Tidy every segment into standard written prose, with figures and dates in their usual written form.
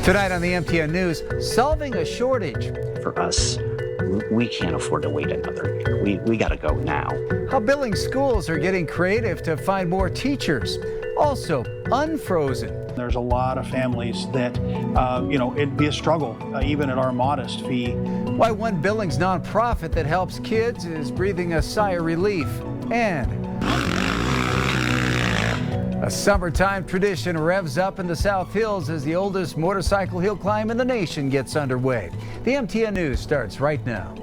Tonight on the MTN News, solving a shortage. For us, we can't afford to wait another year. We got to go now. How Billings schools are getting creative to find more teachers. Also, unfrozen. There's a lot of families that, it'd be a struggle, even at our modest fee. Why one Billings nonprofit that helps kids is breathing a sigh of relief. And a summertime tradition revs up in the South Hills as the oldest motorcycle hill climb in the nation gets underway. The MTN News starts right now.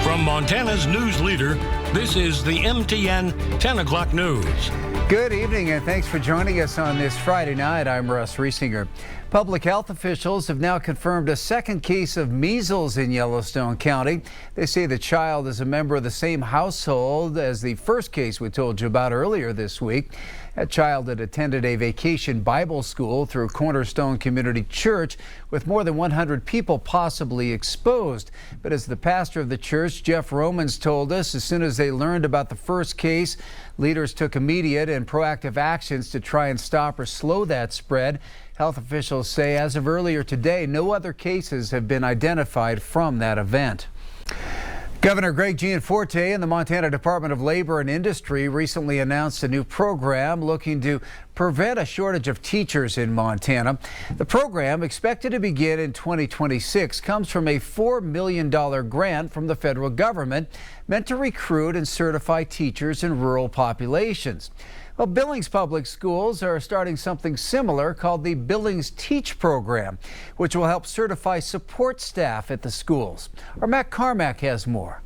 From Montana's news leader, this is the MTN 10 o'clock news. Good evening and thanks for joining us on this Friday night. I'm Russ Riesinger. Public health officials have now confirmed a second case of measles in Yellowstone County. They say the child is a member of the same household as the first case we told you about earlier this week. That child had attended a vacation Bible school through Cornerstone Community Church with more than 100 people possibly exposed. But as the pastor of the church, Jeff Romans, told us, as soon as they learned about the first case, leaders took immediate and proactive actions to try and stop or slow that spread. Health officials say as of earlier today, no other cases have been identified from that event. Governor Greg Gianforte and the Montana Department of Labor and Industry recently announced a new program looking to prevent a shortage of teachers in Montana. The program, expected to begin in 2026, comes from a $4 million grant from the federal government meant to recruit and certify teachers in rural populations. Well, Billings Public Schools are starting something similar called the Billings Teach program, which will help certify support staff at the schools. Our Matt Carmack has more.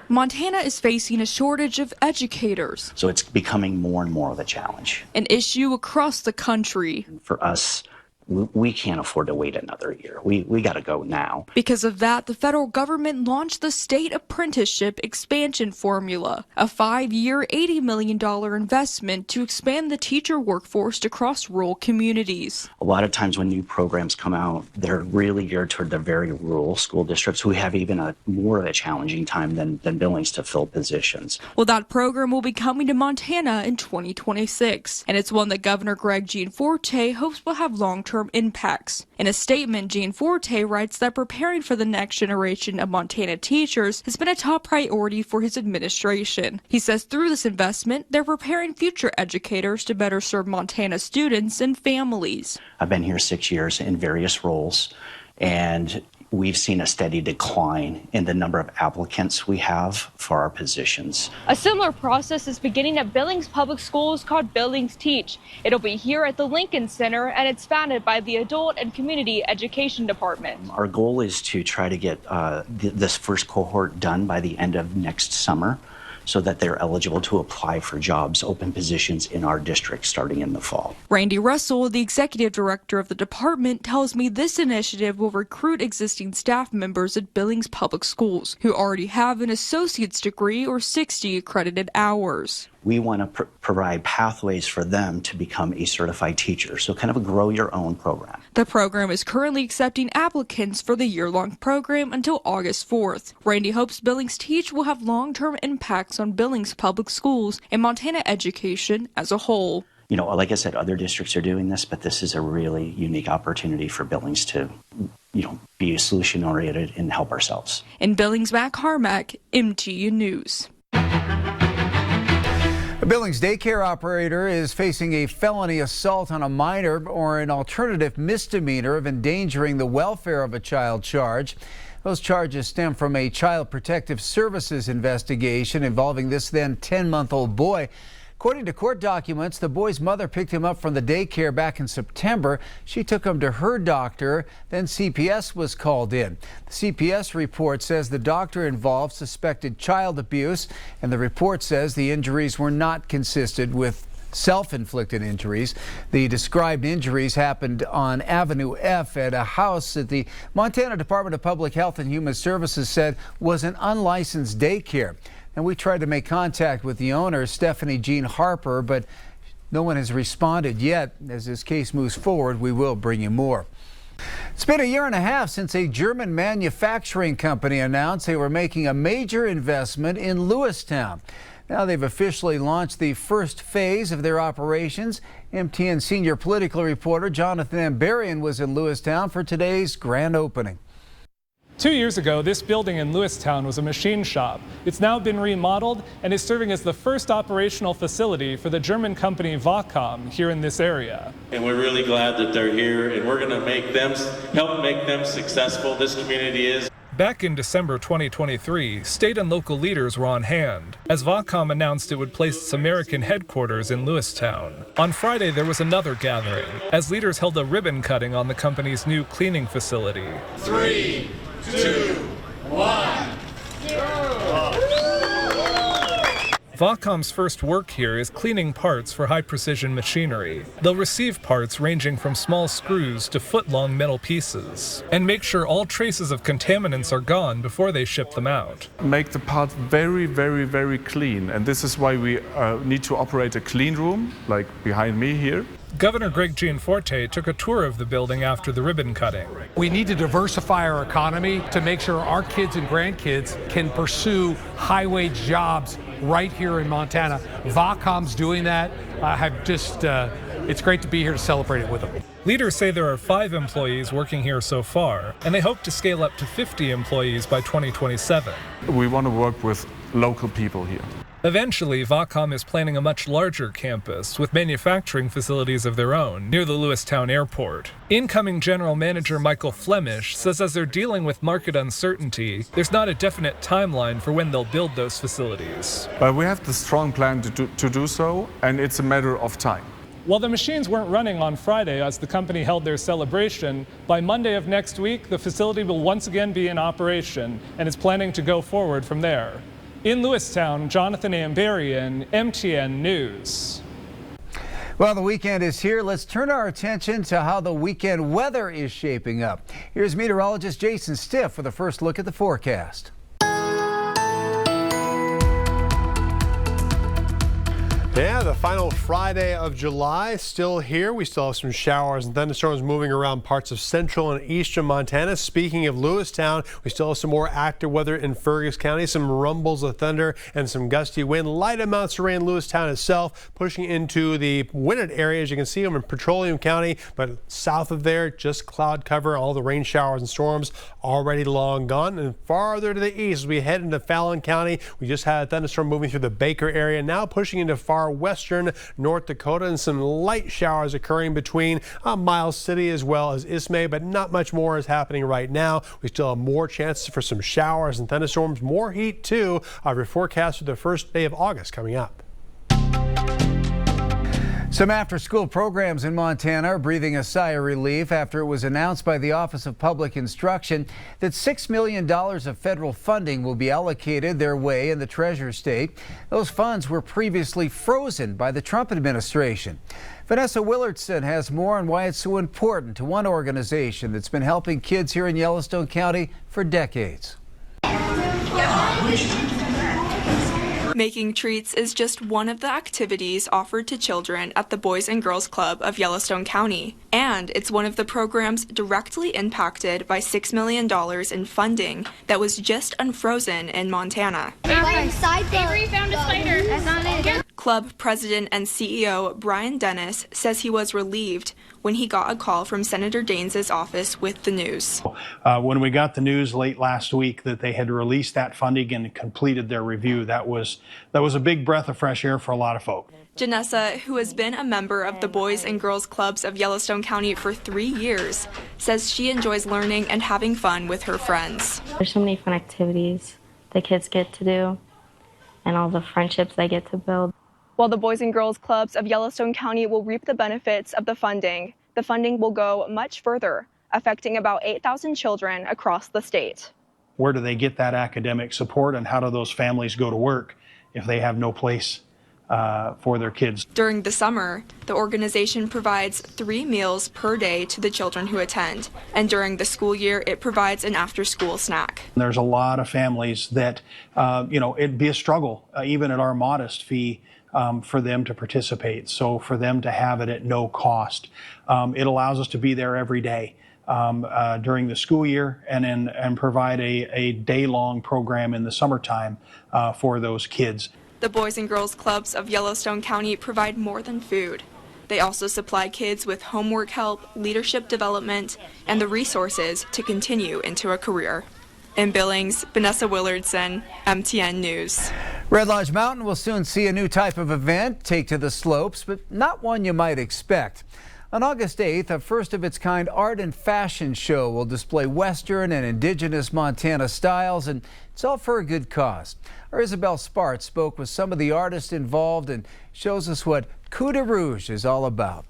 Montana is facing a shortage of educators. So it's becoming more and more of a challenge. An issue across the country. For us, we can't afford to wait another year. We got to go now. Because of that, the federal government launched the State Apprenticeship Expansion Formula, a 5-year, $80 million investment to expand the teacher workforce across rural communities. A lot of times when new programs come out, they're really geared toward the very rural school districts who have even more of a challenging time than Billings to fill positions. Well, that program will be coming to Montana in 2026, and it's one that Governor Greg Gianforte hopes will have long-term impacts. In a statement, Gianforte writes that preparing for the next generation of Montana teachers has been a top priority for his administration. He says through this investment, they're preparing future educators to better serve Montana students and families. I've been here 6 years in various roles, and we've seen a steady decline in the number of applicants we have for our positions. A similar process is beginning at Billings Public Schools called Billings Teach. It'll be here at the Lincoln Center, and it's founded by the Adult and Community Education Department. Our goal is to try to get this first cohort done by the end of next summer, so that they're eligible to apply for jobs, open positions in our district starting in the fall. Randy Russell, the executive director of the department, tells me this initiative will recruit existing staff members at Billings Public Schools who already have an associate's degree or 60 accredited hours. We want to provide pathways for them to become a certified teacher, so kind of a grow your own program. The program is currently accepting applicants for the year-long program until August 4th. Randy hopes Billings Teach will have long-term impacts on Billings Public Schools and Montana education as a whole. You know, like I said, other districts are doing this, but this is a really unique opportunity for Billings to, be solution-oriented and help ourselves. In Billings, Matt Carmack, MTN News. A Billings daycare operator is facing a felony assault on a minor or an alternative misdemeanor of endangering the welfare of a child charge. Those charges stem from a Child Protective Services investigation involving this then 10-month-old boy. According to court documents, the boy's mother picked him up from the daycare back in September. She took him to her doctor, then CPS was called in. The CPS report says the doctor involved suspected child abuse, and the report says the injuries were not consistent with self-inflicted injuries. The described injuries happened on Avenue F at a house that the Montana Department of Public Health and Human Services said was an unlicensed daycare. And we tried to make contact with the owner, Stephanie Jean Harper, but no one has responded yet. As this case moves forward, we will bring you more. It's been a year and a half since a German manufacturing company announced they were making a major investment in Lewistown. Now they've officially launched the first phase of their operations. MTN senior political reporter Jonathan Ambarian was in Lewistown for today's grand opening. 2 years ago, this building in Lewistown was a machine shop. It's now been remodeled and is serving as the first operational facility for the German company VCOM here in this area. And we're really glad that they're here, and we're going to help make them successful. This community is. Back in December 2023, state and local leaders were on hand as VCOM announced it would place its American headquarters in Lewistown. On Friday, there was another gathering as leaders held a ribbon cutting on the company's new cleaning facility. 3, 2, 1, 0. VCOM's first work here is cleaning parts for high-precision machinery. They'll receive parts ranging from small screws to foot-long metal pieces and make sure all traces of contaminants are gone before they ship them out. Make the parts very, very, very clean, and this is why we need to operate a clean room, like behind me here. Governor Greg Gianforte took a tour of the building after the ribbon cutting. We need to diversify our economy to make sure our kids and grandkids can pursue high-wage jobs right here in Montana. VCOM's doing that. It's great to be here to celebrate it with them. Leaders say there are 5 employees working here so far, and they hope to scale up to 50 employees by 2027. We want to work with local people here. Eventually, VCOM is planning a much larger campus with manufacturing facilities of their own near the Lewistown airport. Incoming General Manager Michael Flemish says as they're dealing with market uncertainty, there's not a definite timeline for when they'll build those facilities. But we have the strong plan to do so, and it's a matter of time. While the machines weren't running on Friday as the company held their celebration, by Monday of next week, the facility will once again be in operation and is planning to go forward from there. In Lewistown, Jonathan Ambarian, MTN News. Well, the weekend is here. Let's turn our attention to how the weekend weather is shaping up. Here's meteorologist Jason Stiff with a first look at the forecast. Yeah, the final Friday of July still here. We still have some showers and thunderstorms moving around parts of central and eastern Montana. Speaking of Lewistown, we still have some more active weather in Fergus County, some rumbles of thunder and some gusty wind. Light amounts of rain in Lewistown itself, pushing into the winded area, as you can see them in Petroleum County, but south of there, just cloud cover. All the rain showers and storms already long gone. And farther to the east, as we head into Fallon County, we just had a thunderstorm moving through the Baker area, now pushing into far western North Dakota, and some light showers occurring between Miles City as well as Ismay, but not much more is happening right now. We still have more chances for some showers and thunderstorms, more heat too. Our forecast for the first day of August coming up. Some after-school programs in Montana are breathing a sigh of relief after it was announced by the Office of Public Instruction that $6 million of federal funding will be allocated their way in the Treasure State. Those funds were previously frozen by the Trump administration. Vanessa Willardson has more on why it's so important to one organization that's been helping kids here in Yellowstone County for decades. Making treats is just one of the activities offered to children at the Boys and Girls Club of Yellowstone County, and it's one of the programs directly impacted by $6 million in funding that was just unfrozen in Montana. Avery found a spider. I found it. Club president and CEO Brian Dennis says he was relieved when he got a call from Senator Daines's office with the news. When we got the news late last week that they had released that funding and completed their review, that was a big breath of fresh air for a lot of folk. Janessa, who has been a member of the Boys and Girls Clubs of Yellowstone County for 3 years, says she enjoys learning and having fun with her friends. There's so many fun activities the kids get to do and all the friendships they get to build. While the Boys and Girls Clubs of Yellowstone County will reap the benefits of the funding will go much further, affecting about 8,000 children across the state. Where do they get that academic support, and how do those families go to work if they have no place for their kids? During the summer, the organization provides 3 meals per day to the children who attend, and during the school year, it provides an after-school snack. There's a lot of families that, it'd be a struggle, even at our modest fee, for them to participate. So for them to have it at no cost, it allows us to be there every day during the school year and provide a day-long program in the summertime for those kids. The Boys and Girls Clubs of Yellowstone County provide more than food. They also supply kids with homework help, leadership development, and the resources to continue into a career. In Billings, Vanessa Willardson, MTN News. Red Lodge Mountain will soon see a new type of event take to the slopes, but not one you might expect. On August 8th, a first-of-its-kind art and fashion show will display Western and indigenous Montana styles, and it's all for a good cause. Our Isabel Spartz spoke with some of the artists involved and shows us what Cuda Rouge is all about.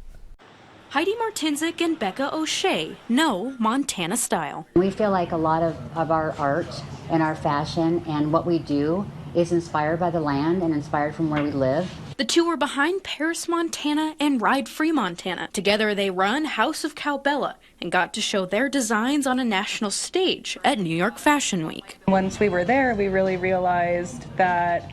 Heidi Martinzik and Becca O'Shea know Montana style. We feel like a lot of our art and our fashion and what we do is inspired by the land and inspired from where we live. The two were behind Paris, Montana and Ride Free Montana. Together they run House of Cowbella and got to show their designs on a national stage at New York Fashion Week. Once we were there, we really realized that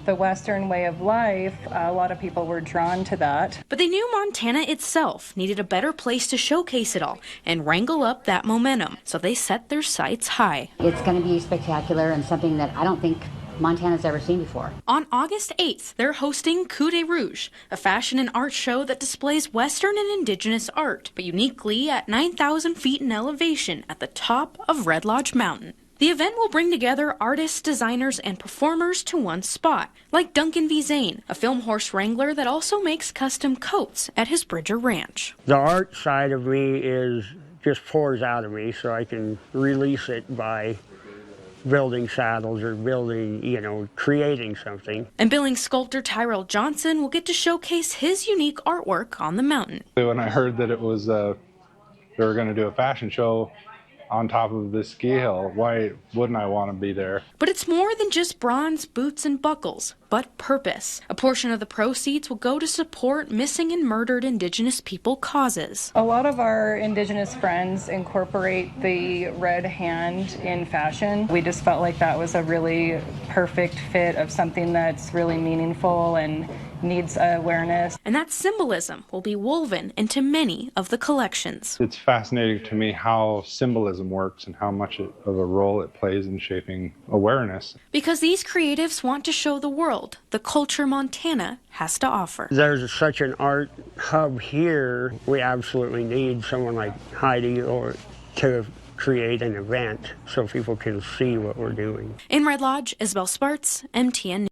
the Western way of life, a lot of people were drawn to that. But they knew Montana itself needed a better place to showcase it all and wrangle up that momentum. So they set their sights high. It's going to be spectacular and something that I don't think Montana's ever seen before. On August 8th, they're hosting Cuda Rouge, a fashion and art show that displays Western and indigenous art, but uniquely at 9,000 feet in elevation at the top of Red Lodge Mountain. The event will bring together artists, designers, and performers to one spot, like Duncan V. Zane, a film horse wrangler that also makes custom coats at his Bridger Ranch. The art side of me just pours out of me, so I can release it by building saddles or building, creating something. And Billings sculptor Tyrell Johnson will get to showcase his unique artwork on the mountain. When I heard that it was, they were going to do a fashion show on top of this ski hill, why wouldn't I want to be there? But it's more than just bronze, boots, and buckles, but purpose. A portion of the proceeds will go to support missing and murdered Indigenous people causes. A lot of our Indigenous friends incorporate the red hand in fashion. We just felt like that was a really perfect fit of something that's really meaningful and needs awareness. And that symbolism will be woven into many of the collections. It's fascinating to me how symbolism works and how much of a role it plays in shaping awareness. Because these creatives want to show the world the culture Montana has to offer. There's such an art hub here. We absolutely need someone like Heidi to create an event so people can see what we're doing. In Red Lodge, Isabel Spartz, MTN News.